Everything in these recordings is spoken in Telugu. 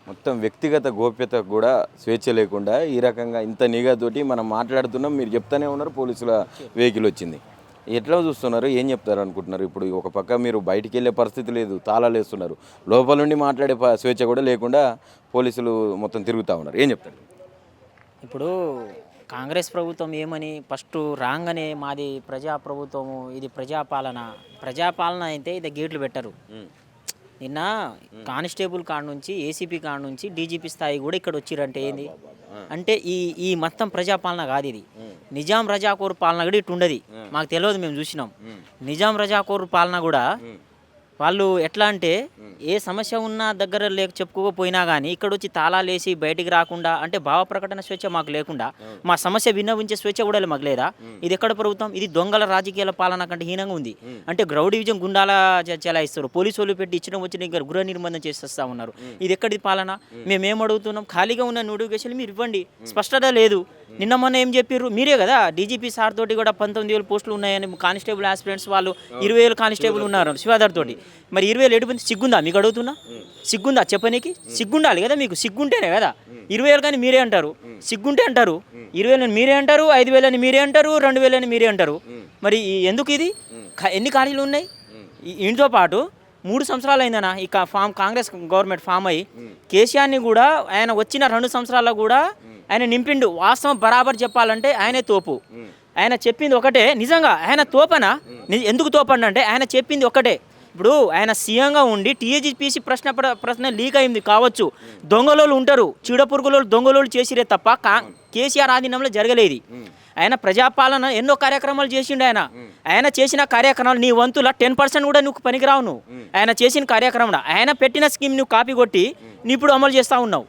మొత్తం వ్యక్తిగత గోప్యత కూడా స్వేచ్ఛ లేకుండా ఈ రకంగా ఇంత నిఘాతోటి మనం మాట్లాడుతున్నాం. మీరు చెప్తానే ఉన్నారు పోలీసుల వెహికల్ వచ్చింది. ఎట్లా చూస్తున్నారు, ఏం చెప్తారు అనుకుంటున్నారు? ఇప్పుడు ఒక పక్క మీరు బయటికి వెళ్ళే పరిస్థితి లేదు, తాళాలు వేస్తున్నారు, లోపల నుండి మాట్లాడే స్వేచ్ఛ కూడా లేకుండా పోలీసులు మొత్తం తిరుగుతూ ఉన్నారు. ఏం చెప్తారు? ఇప్పుడు కాంగ్రెస్ ప్రభుత్వం ఏమని ఫస్ట్ రాగానే మాది ప్రజాప్రభుత్వము, ఇది ప్రజాపాలన అయితే ఇది గేట్లు పెట్టరు. నిన్న కానిస్టేబుల్ కాడ నుంచి ఏసీపీ కాడ నుంచి డీజీపీ స్థాయి కూడా ఇక్కడ వచ్చిరంటే ఏంది అంటే ఈ మొత్తం ప్రజాపాలన కాదు, ఇది నిజాం రజాకోర్ పాలన కూడా ఇటు ఉండదు. మాకు తెలియదు, మేము చూసినాం. నిజాం రజాకోర్ పాలన కూడా వాళ్ళు ఎట్లా అంటే ఏ సమస్య ఉన్నా దగ్గర చెప్పుకోకపోయినా కానీ ఇక్కడ వచ్చి తాళాలు వేసి బయటికి రాకుండా, అంటే భావ ప్రకటన స్వేచ్ఛ మాకు లేకుండా, మా సమస్య విన్నవించే స్వేచ్ఛ కూడా మాకు లేదా. ఇది ఎక్కడ ప్రభుత్వం? ఇది దొంగల రాజకీయాల పాలన కంటే హీనంగా ఉంది. అంటే గ్రౌడ్ డివిజన్ గుండాల చెలాయిస్తారు, పోలీసు వాళ్ళు పెట్టి వచ్చిన గృహ నిర్బంధం చేసేస్తా ఉన్నారు. ఇది ఎక్కడి పాలన? మేమేం అడుగుతున్నాం? ఖాళీగా ఉన్న నోటిఫికేషన్లు మీరు ఇవ్వండి, స్పష్టత లేదు. నిన్న మొన్న ఏం చెప్పారు? మీరే కదా డీజీపీ సార్ తోటి కూడా 19,000 పోస్టులు ఉన్నాయని, కానిస్టేబుల్ ఆస్పిరెంట్స్ వాళ్ళు 20,000 కానిస్టేబుల్ ఉన్నారు శివాధర్ తోటి. మరి 20,000 ఎటువంటి సిగ్గుందా మీకు? అడుగుతున్నా, సిగ్గుందా చెప్పనీకి? సిగ్గుండాలి కదా మీకు, సిగ్గుంటేనే కదా 20,000 కానీ మీరే అంటారు, సిగ్గుంటే అంటారు. 20,000 మీరే అంటారు, 5,000 మీరే అంటారు, 2,000 మీరే అంటారు. మరి ఎందుకు ఇది? ఎన్ని ఖాళీలు ఉన్నాయి? ఇంటితో పాటు 3 సంవత్సరాలు అయిందనా ఈ కాంగ్రెస్ గవర్నమెంట్ ఫామ్ అయ్యి. కేసీఆర్ని కూడా ఆయన వచ్చిన 2 సంవత్సరాల్లో కూడా ఆయన నింపిండు. వాస్తవం బరాబర్ చెప్పాలంటే ఆయనే తోపు. ఆయన చెప్పింది ఒకటే. నిజంగా ఆయన తోపనా? ఎందుకు తోపండి అంటే ఆయన చెప్పింది ఒకటే. ఇప్పుడు ఆయన సీఎంగా ఉండి టీఏజీపీసీ ప్రశ్న లీక్ అయింది కావచ్చు, దొంగలోళ్ళు ఉంటారు, చీడపురుగులోళ్ళు దొంగలోళ్ళు చేసిరే తప్ప కేసీఆర్ ఆధీనంలో జరగలేదు. ఆయన ప్రజాపాలన ఎన్నో కార్యక్రమాలు చేసిండు. ఆయన చేసిన కార్యక్రమాలు నీ వంతుల 10% కూడా నువ్వు పనికిరావు. నువ్వు ఆయన చేసిన కార్యక్రమం, ఆయన పెట్టిన స్కీమ్ నువ్వు కాపీ కొట్టి నీ ఇప్పుడు అమలు చేస్తూ ఉన్నావు.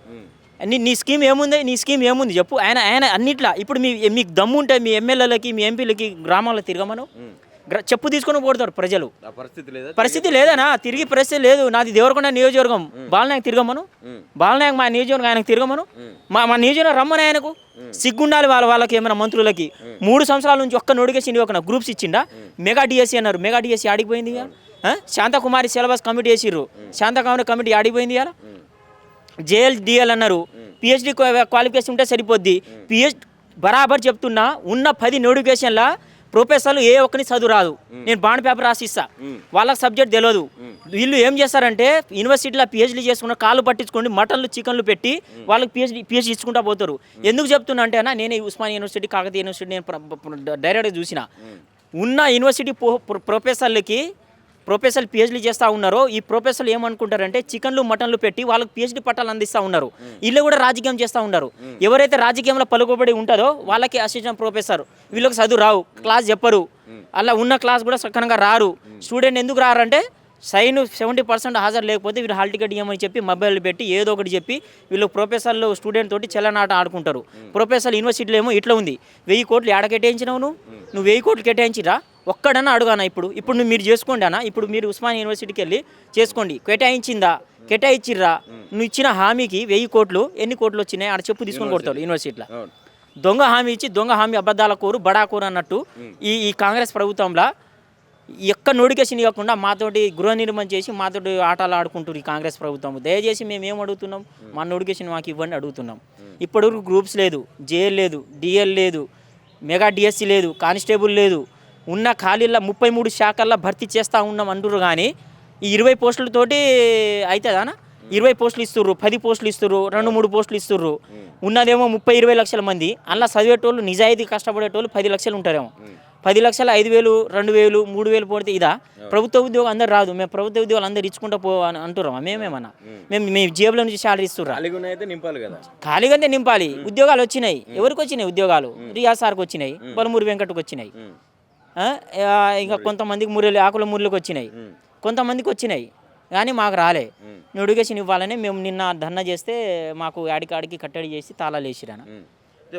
నీ స్కీమ్ ఏముంది? నీ స్కీమ్ ఏముంది చెప్పు. ఆయన అన్నిట్లా ఇప్పుడు మీకు దమ్ము ఉంటే మీ ఎమ్మెల్యేలకి మీ ఎంపీలకి గ్రామాల్లో తిరగమను, చెప్పు తీసుకొని పోతారు ప్రజలు. పరిస్థితి లేదనా, తిరిగి పరిస్థితి లేదు. నాది దేవరకొండ నియోజకవర్గం, బాలనాయకు తిరగమను, బాలనాయక్ మా నియోజకవర్గం ఆయనకు తిరగమను, మా నియోజకవర్గం రమ్మని. ఆయనకు సిగ్గుండాలి. వాళ్ళకి ఏమైనా మంత్రులకి 3 సంవత్సరాల నుంచి ఒక్క నోటిఫికేషన్ ఒక గ్రూప్స్ ఇచ్చిండా? మెగా డిఎస్సీ అన్నారు, మెగా డిఎస్సీ ఆడిపోయింది. శాంతకుమారి సిలబస్ కమిటీ వేసిర్రు, శాంతకుమారి కమిటీ ఆడిపోయింది. ఇలా జేఎల్డిఎల్ అన్నారు, పిహెచ్డి క్వాలిఫికేషన్ ఉంటే సరిపోద్ది. బరాబర్ చెప్తున్నా, ఉన్న 10 నోటిఫికేషన్ల ప్రొఫెసర్లు ఏ ఒక్కరిని చదువు రాదు. నేను బాండ్ పేపర్ రాసిస్తా, వాళ్ళకి సబ్జెక్ట్ తెలియదు. వీళ్ళు ఏం చేస్తారంటే యూనివర్సిటీలో పిహెచ్డీ చేసుకున్న కాళ్ళు పట్టించుకోండి, మటన్లు చికెన్లు పెట్టి వాళ్ళకి పిహెచ్డీ ఇచ్చుకుంటా పోతారు. ఎందుకు చెప్తున్నా అంటే అన్న, నేను ఉస్మానియా యూనివర్సిటీ, కాకతీయ యూనివర్సిటీ నేను డైరెక్ట్గా చూసిన. ఉన్న యూనివర్సిటీ ప్రొఫెసర్లు పిహెచ్డీ చేస్తూ ఉన్నారు. ఈ ప్రొఫెసర్లు ఏమనుకుంటారంటే చికెన్లు మటన్లు పెట్టి వాళ్ళకి పిహెచ్డీ పట్టాలు అందిస్తూ ఉన్నారు. వీళ్ళు కూడా రాజకీయం చేస్తూ ఉన్నారు. ఎవరైతే రాజకీయంలో పలుకుబడి ఉంటుందో వాళ్ళకి అసిస్టెంట్ ప్రొఫెసర్, వీళ్ళకి చదువు రావు, క్లాస్ చెప్పరు, అలా ఉన్న క్లాస్ కూడా సక్కనంగా రారు. స్టూడెంట్ ఎందుకు రారంటే సైన్ 70% హాజరు లేకపోతే వీళ్ళు హాల్ టికెట్ ఇవ్వమని చెప్పి మొబైల్ పెట్టి ఏదో ఒకటి చెప్పి వీళ్ళు ప్రొఫెసర్లు స్టూడెంట్ తోటి చెల్లనాట ఆడుకుంటారు. ప్రొఫెసర్ యూనివర్సిటీలో ఏమో ఇట్లా ఉంది, 1000 కోట్లు ఏడ కేటాయించినావు? నువ్వు 1000 కోట్లు కేటాయించిరా? ఒక్కడన్నా అడుగానా? ఇప్పుడు మీరు చేసుకోండి అన్న, ఇప్పుడు మీరు ఉస్మానియా యూనివర్సిటీకి వెళ్ళి చేసుకోండి. కేటాయించిర్రా? నువ్వు ఇచ్చిన హామీకి 1000 కోట్లు ఎన్ని కోట్లు వచ్చినాయి ఆడ చెప్పు తీసుకొని కొడతాడు యూనివర్సిటీలో. దొంగ హామీ ఇచ్చి దొంగ హామీ అబద్ధాల కోరు బడా కోరు అన్నట్టు ఈ కాంగ్రెస్ ప్రభుత్వంలో ఎక్క నోటిఫికేషన్ ఇవ్వకుండా మాతోటి గృహ నిర్మాణం చేసి మాతోటి ఆటలు ఆడుకుంటారు ఈ కాంగ్రెస్ ప్రభుత్వం. దయచేసి మేము ఏం అడుగుతున్నాం? మా నోటిఫికేషన్ మాకు ఇవ్వండి అడుగుతున్నాం. ఇప్పటివరకు గ్రూప్స్ లేదు, జేఎల్ లేదు, డిఎల్ లేదు, మెగా డిఎస్సీ లేదు, కానిస్టేబుల్ లేదు. ఉన్న ఖాళీల్లో 33 శాఖల్లో భర్తీ చేస్తూ ఉన్నాం అంటున్నారు. కానీ ఈ 20 పోస్టులతోటి అవుతుందానా? 20 పోస్టులు ఇస్తుర్రు, 10 పోస్టులు ఇస్తుర్రు, 2-3 పోస్టులు ఇస్తుర్రు. ఉన్నదేమో 30-20 లక్షల మంది. అందులో చదివేటోళ్ళు నిజాయితీ కష్టపడేటోళ్ళు 10 లక్షలు ఉంటారేమో. 10 లక్షల 5,000, 2,000, 3,000 పోతే ఇదా? ప్రభుత్వ ఉద్యోగం అందరు రాదు. మేము ప్రభుత్వ ఉద్యోగాలు అందరు ఇచ్చుకుంటూ అని అంటున్నామా? మేమేమన్నా మీ జేబులో నుంచి శాలరీ ఇస్తుర్రా? ఖాళీగానే నింపాలి. ఉద్యోగాలు వచ్చినాయి. ఎవరికి వచ్చినాయి ఉద్యోగాలు? రియాజ్ సార్కి వచ్చినాయి, బలమూరి వెంకటకు వచ్చినాయి, ఇంకా కొంతమందికి ఆకుల మురళికి వచ్చినాయి, కొంతమందికి వచ్చినాయి. కానీ మాకు రాలే. నోటిఫికేషన్ ఇవ్వాలని మేము నిన్న ధర్నా చేస్తే మాకు ఆడికి కట్టడి చేసి తాళాలు వేసిరాను.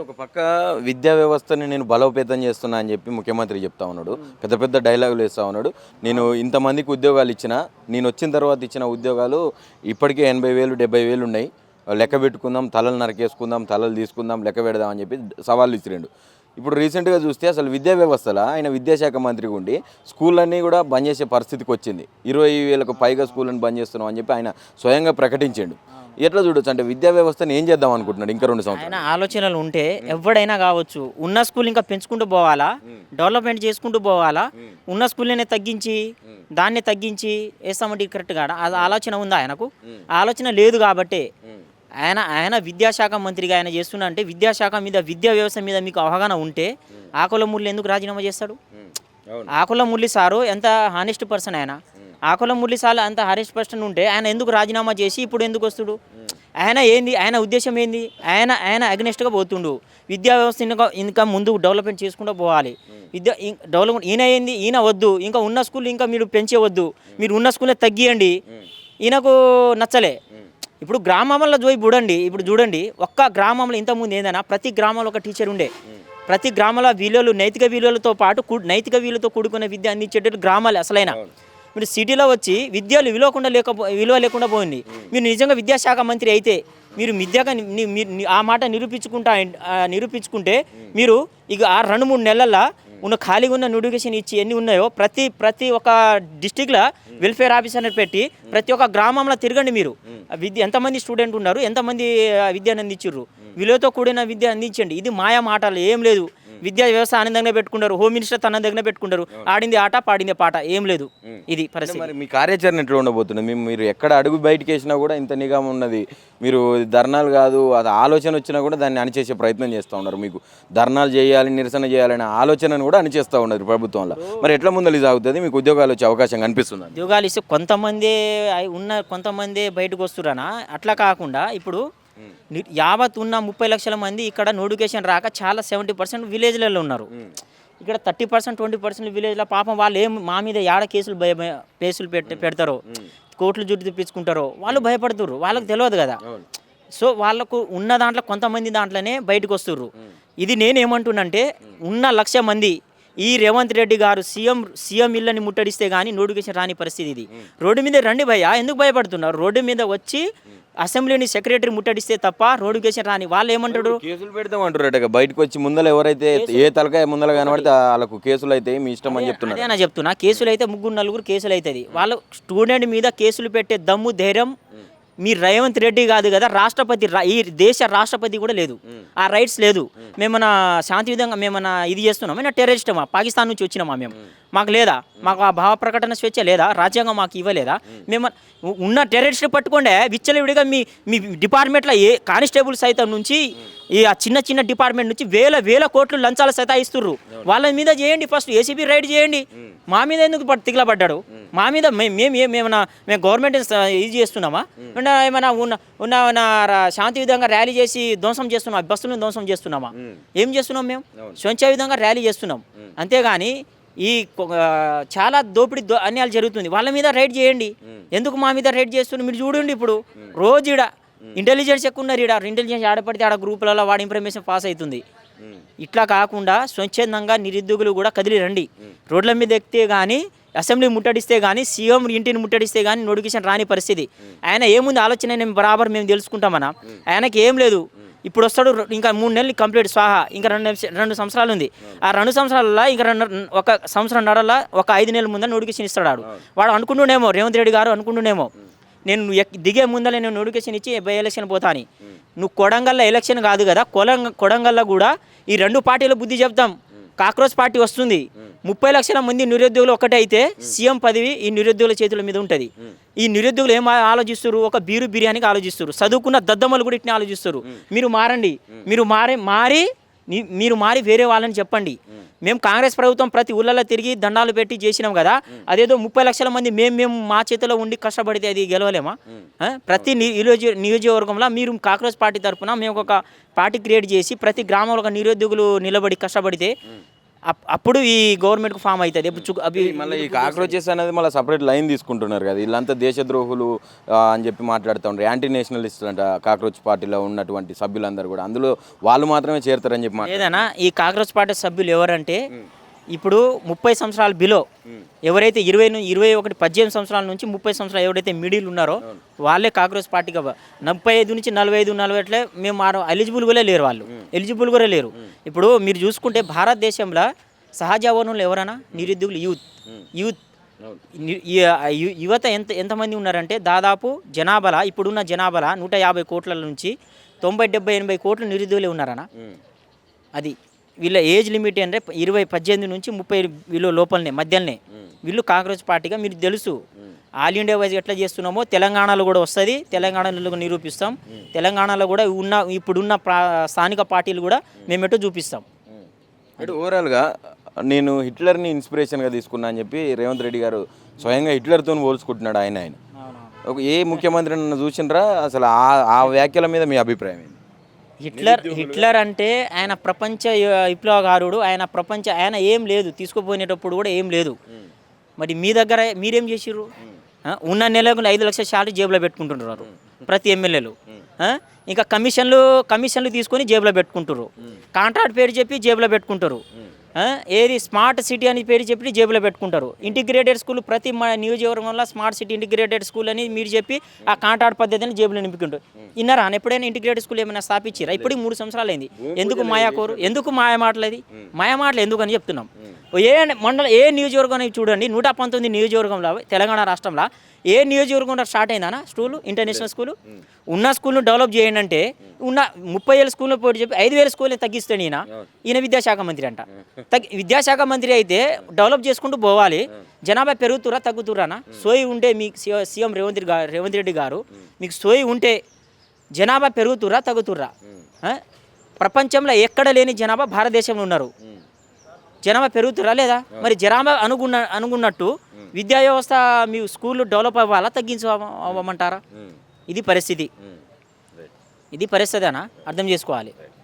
ఒక పక్క విద్యా వ్యవస్థని నేను బలోపేతం చేస్తున్నా అని చెప్పి ముఖ్యమంత్రి చెప్తా ఉన్నాడు, పెద్ద పెద్ద డైలాగులు వేస్తూ ఉన్నాడు. నేను ఇంతమందికి ఉద్యోగాలు ఇచ్చిన, నేను వచ్చిన తర్వాత ఇచ్చిన ఉద్యోగాలు ఇప్పటికే 80,000, 70,000 ఉన్నాయి, లెక్క పెట్టుకుందాం, తలలు నరికేసుకుందాం, తలలు తీసుకుందాం, లెక్క పెడదాం అని చెప్పి సవాళ్ళు ఇచ్చిరిండు. ఇప్పుడు రీసెంట్గా చూస్తే అసలు విద్యా వ్యవస్థలో ఆయన విద్యాశాఖ మంత్రి ఉండి స్కూళ్ళన్నీ కూడా బంద్ చేసే పరిస్థితికి వచ్చింది. 20,000కు పైగా స్కూళ్ళని బంద్ చేస్తున్నాం అని చెప్పి ఆయన స్వయంగా ప్రకటించాడు. ఎట్లా చూడొచ్చు అంటే విద్యా వ్యవస్థను ఏం చేద్దాం అనుకుంటున్నాడు ఇంకా 2 సంవత్సరాలు? ఆయన ఆలోచనలు ఉంటే ఎవడైనా కావచ్చు. ఉన్న స్కూల్ ఇంకా పెంచుకుంటూ పోవాలా, డెవలప్మెంట్ చేసుకుంటూ పోవాలా, ఉన్న స్కూల్నే తగ్గించి దాన్ని తగ్గించి వేస్తామంటే ఇది కరెక్ట్ కాదా? అది ఆలోచన ఉందా ఆయనకు? ఆలోచన లేదు కాబట్టి ఆయన విద్యాశాఖ మంత్రిగా ఆయన చేస్తున్నా అంటే విద్యాశాఖ మీద విద్యా వ్యవస్థ మీద మీకు అవగాహన ఉంటే ఆకుల మురళి ఎందుకు రాజీనామా చేస్తాడు? ఆకుల మురళి సారు ఎంత హానెస్ట్ పర్సన్ ఆయన. ఆకుల మురళి సార్ అంత హానెస్ట్ పర్సన్ ఉంటే ఆయన ఎందుకు రాజీనామా చేసి ఇప్పుడు ఎందుకు వస్తుడు? ఆయన ఉద్దేశం ఏంది? ఆయన అగ్నెస్ట్గా పోతుండు. విద్యా వ్యవస్థ ఇంకా ముందు డెవలప్మెంట్ చేసుకుంటూ పోవాలి. డెవలప్మెంట్ ఈయన వద్దు, ఇంకా ఉన్న స్కూల్ ఇంకా మీరు పెంచేవద్దు, మీరు ఉన్న స్కూలే తగ్గియండి. ఈయనకు నచ్చలే. ఇప్పుడు గ్రామంలో ఇప్పుడు చూడండి ఒక్క గ్రామంలో ఇంతకుముందు ఏందన్నా ప్రతి గ్రామంలో ఒక టీచర్ ఉండే. ప్రతి గ్రామంలో విలువలు నైతిక విలువలతో పాటు నైతిక విలువలతో కూడుకున్న విద్య అందించేటట్టు గ్రామాలు అసలైన. మీరు సిటీలో వచ్చి విద్యలు విలువ లేకుండా పోయింది. మీరు నిజంగా విద్యాశాఖ మంత్రి అయితే మీరు విద్యగా ఆ మాట నిరూపించుకుంటే మీరు ఇక 2-3 నెలల్లో ఉన్న ఖాళీగా ఉన్న నోటిఫికేషన్ ఇచ్చి ఎన్ని ఉన్నాయో ప్రతి ఒక్క డిస్టిక్లో వెల్ఫేర్ ఆఫీసర్ని పెట్టి ప్రతి ఒక్క గ్రామంలో తిరగండి. మీరు ఎంతమంది స్టూడెంట్ ఉన్నారు, ఎంతమంది విద్యను అందించారు, విలువతో కూడిన విద్య అందించండి. ఇది మాయా మాటలు ఏం లేదు. విద్యా వ్యవస్థ ఆనందంగా పెట్టుకుంటారు, హోమ్ మినిస్టర్ తన దగ్గర పెట్టుకుంటారు, ఆడింది ఆట పాడింది పాట, ఏం లేదు. ఇది పరిస్థితి. మరి మీ కార్యాచరణ ఎట్లా ఉండబోతుంది? మీరు ఎక్కడ అడుగు బయటకు వేసినా కూడా ఇంత నిఘా ఉన్నది. మీరు ధర్నాలు కాదు, అది ఆలోచన వచ్చినా కూడా దాన్ని అణిచేసే ప్రయత్నం చేస్తూ ఉన్నారు. మీకు ధర్నాలు చేయాలి, నిరసన చేయాలనే ఆలోచనను కూడా అణిచేస్తూ ఉన్నారు ప్రభుత్వంలో. మరి ఎట్లా ముందలు సాగుతుంది? మీకు ఉద్యోగాలు వచ్చే అవకాశం కనిపిస్తుంది? ఉద్యోగాలు ఇస్తే కొంతమంది బయటకు వస్తురానా? అట్లా కాకుండా ఇప్పుడు యావత్ ఉన్న 30 లక్షల మంది ఇక్కడ నోటిఫికేషన్ రాక చాలా 70% విలేజ్లలో ఉన్నారు. ఇక్కడ 30% 20% విలేజ్లో పాపం వాళ్ళు మా మీద ఏడ కేసులు పెడతారో, కోర్టులు జుట్టు తిప్పించుకుంటారో వాళ్ళు భయపడుతుర్రు. వాళ్ళకి తెలియదు కదా. సో వాళ్ళకు ఉన్న దాంట్లో కొంతమంది దాంట్లోనే బయటకు వస్తుర్రు. ఇది నేనేమంటున్నంటే ఉన్న 1,00,000 మంది ఈ రేవంత్ రెడ్డి గారు సీఎం ఇళ్ళని ముట్టడిస్తే కానీ నోటిఫికేషన్ రాని పరిస్థితి. ఇది రోడ్డు మీద రండి భయ్యా, ఎందుకు భయపడుతున్నారు? రోడ్డు మీద వచ్చి అసెంబ్లీని సెక్రటరీ ముట్టడిస్తే తప్ప నోటిఫికేషన్ రాని. వాళ్ళు ఏమంటారు? కేసులు పెడతామంటారు. బయటకు వచ్చి ముందర ఎవరైతే ఏ తలకాయ ముందర కనబడితే వాళ్ళకు కేసులు అయితే మీ ఇష్టం అని చెప్తున్నారు. అదే చెప్తున్నా, కేసులు అయితే 3-4 కేసులు అవుతుంది. వాళ్ళు స్టూడెంట్ మీద కేసులు పెట్టే దమ్ము ధైర్యం మీ రేవంత్ రెడ్డి కాదు కదా, రాష్ట్రపతి, ఈ దేశ రాష్ట్రపతి కూడా లేదు. ఆ రైట్స్ లేదు. మేమన్నా శాంతి విధంగా మేమన్నా ఇది చేస్తున్నాం, మేము టెర్రరిస్టమా? పాకిస్తాన్ నుంచి వచ్చినామా మేము? మాకు లేదా? మాకు ఆ భావ ప్రకటన స్వేచ్ఛ లేదా? రాజ్యాంగం మాకు ఇవ్వలేదా? మేము ఉన్న టెర్రరిస్ట్ పట్టుకోండే విచ్చలవిడిగా మీ డిపార్ట్మెంట్లో ఏ కానిస్టేబుల్ సైతం నుంచి ఈ ఆ చిన్న డిపార్ట్మెంట్ నుంచి వేల కోట్లు లంచాలు సతాయిస్తుర్రు. వాళ్ళ మీద చేయండి, ఫస్ట్ ఏసీబీ రైడ్ చేయండి. మా మీద ఎందుకు తిగలబడ్డాడు? మా మీద మేము గవర్నమెంట్ ఇది చేస్తున్నామా? ఏమైనా ఉన్న శాంతి విధంగా ర్యాలీ చేసి ధ్వంసం చేస్తున్నాం, బస్సులను ధ్వంసం చేస్తున్నామా? ఏం చేస్తున్నాం? మేము స్వచ్ఛ విధంగా ర్యాలీ చేస్తున్నాం. అంతేగాని ఈ చాలా అన్యాయాలు జరుగుతుంది, వాళ్ళ మీద రైడ్ చేయండి. ఎందుకు మా మీద రైడ్ చేస్తున్నారు? మీరు చూడండి, ఇప్పుడు రోజు ఈడ ఇంటెలిజెన్స్ ఎక్కువ ఉన్నారు. ఇంటెలిజెన్స్ ఆడపడితే ఆడ గ్రూపులలో వాడి ఇన్ఫర్మేషన్ పాస్ అవుతుంది. ఇట్లా కాకుండా స్వచ్ఛందంగా నిరుద్యోగులు కూడా కదిలి రండి. రోడ్ల మీద ఎక్కితే కానీ, అసెంబ్లీ ముట్టడిస్తే కానీ, సీఎం ఇంటిని ముట్టడిస్తే కానీ నోటిఫికేషన్ రాని పరిస్థితి. ఆయన ఏముంది ఆలోచన బరాబర్ మేము తెలుసుకుంటామన్నా. ఆయనకి ఏం లేదు. ఇప్పుడు వస్తాడు, ఇంకా 3 నెలలు కంప్లీట్ స్వాహా, ఇంకా 2 సంవత్సరాలు ఉంది. ఆ 2 సంవత్సరాలలో ఇంకా 1 సంవత్సరం నడల 5 నెలల ముందర నోటిఫికేషన్ ఇస్తాడు. వాడు అనుకుంటున్నామో, రేవంత్ రెడ్డి గారు అనుకుంటున్నామో, నేను దిగే ముందర నేను నోటిఫికేషన్ ఇచ్చి బై ఎలక్షన్ పోతా అని. నువ్వు కొడంగల్లో ఎలక్షన్ కాదు కదా, కొడంగల్లో కూడా ఈ 2 పార్టీల బుద్ధి చెప్తాం. కాక్రోచ్ పార్టీ వస్తుంది. 30 లక్షల మంది నిరుద్యోగులు ఒకటే అయితే సీఎం పదవి ఈ నిరుద్యోగుల చేతుల మీద ఉంటుంది. ఈ నిరుద్యోగులు ఏం ఆలోచిస్తారు? ఒక బిర్యానీకి ఆలోచిస్తారు. చదువుకున్న దద్దమ్మలు కూడా ఇట్లా ఆలోచిస్తారు. మీరు మారండి, మీరు మారి వేరే వాళ్ళని చెప్పండి. మేము కాంగ్రెస్ ప్రభుత్వం ప్రతి ఊళ్ళలో తిరిగి దండాలు పెట్టి చేసినాం కదా, అదేదో 30 లక్షల మంది మేము మా చేతిలో ఉండి కష్టపడితే అది గెలవలేమా? ప్రతి నియోజకవర్గంలో మీరు కాంగ్రెస్ పార్టీ తరఫున మేము ఒక పార్టీ క్రియేట్ చేసి ప్రతి గ్రామంలో ఒక నిరుద్యోగులు నిలబడి కష్టపడితే అప్పుడు ఈ గవర్నమెంట్కు ఫామ్ అవుతుంది. మళ్ళీ ఈ కాక్రోచెస్ అనేది మళ్ళీ సపరేట్ లైన్ తీసుకుంటున్నారు కదా, వీళ్ళంతా దేశద్రోహులు అని చెప్పి మాట్లాడుతూ ఉంటారు. యాంటీ నేషనలిస్టులు అంట కాక్రోచ్ పార్టీలో ఉన్నటువంటి సభ్యులందరూ కూడా, అందులో వాళ్ళు మాత్రమే చేరుతారని చెప్పి. ఏదైనా ఈ కాక్రోచ్ పార్టీ సభ్యులు ఎవరంటే ఇప్పుడు 30 సంవత్సరాల బిలో ఎవరైతే 21, 18 సంవత్సరాల నుంచి 30 సంవత్సరాలు ఎవరైతే మిడిల్ ఉన్నారో వాళ్ళే కాంగ్రెస్ పార్టీగా 35 నుంచి 45, 40 మేము ఎలిజిబుల్ కూడా లేరు. వాళ్ళు ఎలిజిబుల్ కూడా లేరు. ఇప్పుడు మీరు చూసుకుంటే భారతదేశంలో సహజ వనరులు ఎవరైనా నిరుద్యోగులు యూత్ యువత ఎంతమంది ఉన్నారంటే దాదాపు జనాభాలో ఇప్పుడున్న జనాభాలో 150 కోట్ల నుంచి 90, 70, 80 కోట్లు నిరుద్యోగులే ఉన్నారన్న. అది వీళ్ళ ఏజ్ లిమిట్ అంటే 18 నుంచి 30 వీళ్ళు లోపలనే మధ్యలోనే వీళ్ళు కాంగ్రెస్ పార్టీగా మీరు తెలుసు. ఆల్ ఇండియా వైజ్ ఎట్లా చేస్తున్నామో తెలంగాణలో కూడా వస్తుంది, తెలంగాణలో నిరూపిస్తాం. తెలంగాణలో కూడా ఇప్పుడున్న స్థానిక పార్టీలు కూడా మేము ఎటో చూపిస్తాం. అంటే ఓవరాల్గా నేను హిట్లర్ని ఇన్స్పిరేషన్గా తీసుకున్నా అని చెప్పి రేవంత్ రెడ్డి గారు స్వయంగా హిట్లర్తో పోల్చుకుంటున్నాడు. ఆయన ఏ ముఖ్యమంత్రి నన్ను చూసినరా అసలు ఆ వ్యాఖ్యల మీద మీ అభిప్రాయం ఏంటి? హిట్లర్ అంటే ఆయన ప్రపంచ విప్లవకారుడు. ఆయన ఏం లేదు, తీసుకుపోయినప్పుడు కూడా ఏం లేదు. మరి మీ దగ్గర మీరేం చేసిర్రు? ఉన్న నెలకు 5 లక్షల శాలరీ జేబులో పెట్టుకుంటున్నారు ప్రతి ఎమ్మెల్యేలు. ఇంకా కమిషన్లు తీసుకొని జేబులో పెట్టుకుంటారు. కాంట్రాక్ట్ పేరు చెప్పి జేబులో పెట్టుకుంటారు. ఏది స్మార్ట్ సిటీ అని పేరు చెప్పి జేబులో పెట్టుకుంటారు. ఇంటిగ్రేటెడ్ స్కూల్ ప్రతి నియోజకవర్గంలో స్మార్ట్ సిటీ ఇంటిగ్రేటెడ్ స్కూల్ అని మీరు చెప్పి ఆ కాంట్రాక్ట్ పద్ధతిని జేబులో నింపుకుంటారు. విన్నారా? ఎప్పుడైనా ఇంటిగ్రేటెడ్ స్కూల్ ఏమైనా స్థాపించారా? ఇప్పటికి 3 సంవత్సరాలు అయింది. ఎందుకు మాయాకోరు? ఎందుకు మాయమాటలు? మాయమాటలు ఎందుకు అని చెప్తున్నాం. ఏ నియోజకవర్గం చూడండి, 119 నియోజకవర్గంలో తెలంగాణ రాష్ట్రంలో ఏ నియోజకవర్గంలో స్టార్ట్ అయిందన్నా స్కూలు, ఇంటర్నేషనల్ స్కూలు? ఉన్న స్కూల్ను డెవలప్ చేయండి అంటే ఉన్న 30,000 స్కూల్లో పోటీ చెప్పి 5,000 స్కూల్ని తగ్గిస్తాడు ఈయన విద్యాశాఖ మంత్రి అంట. విద్యాశాఖ మంత్రి అయితే డెవలప్ చేసుకుంటూ పోవాలి. జనాభా పెరుగుతురా తగ్గుతురానా? సోయి ఉంటే మీకు సీఎం రేవంత్ రెడ్డి గారు మీకు సోయి ఉంటే జనాభా పెరుగుతురా తగ్గుతుర్రా? ప్రపంచంలో ఎక్కడ లేని జనాభా భారతదేశంలో ఉన్నారు. జనాభా పెరుగుతురా లేదా? మరి జనాభా అనుకున్నట్టు విద్యా వ్యవస్థ మీ స్కూళ్ళు డెవలప్ అవ్వాలా తగ్గించమంటారా? ఇది పరిస్థితి. ఇది పరిస్థితి అన్న అర్థం చేసుకోవాలి.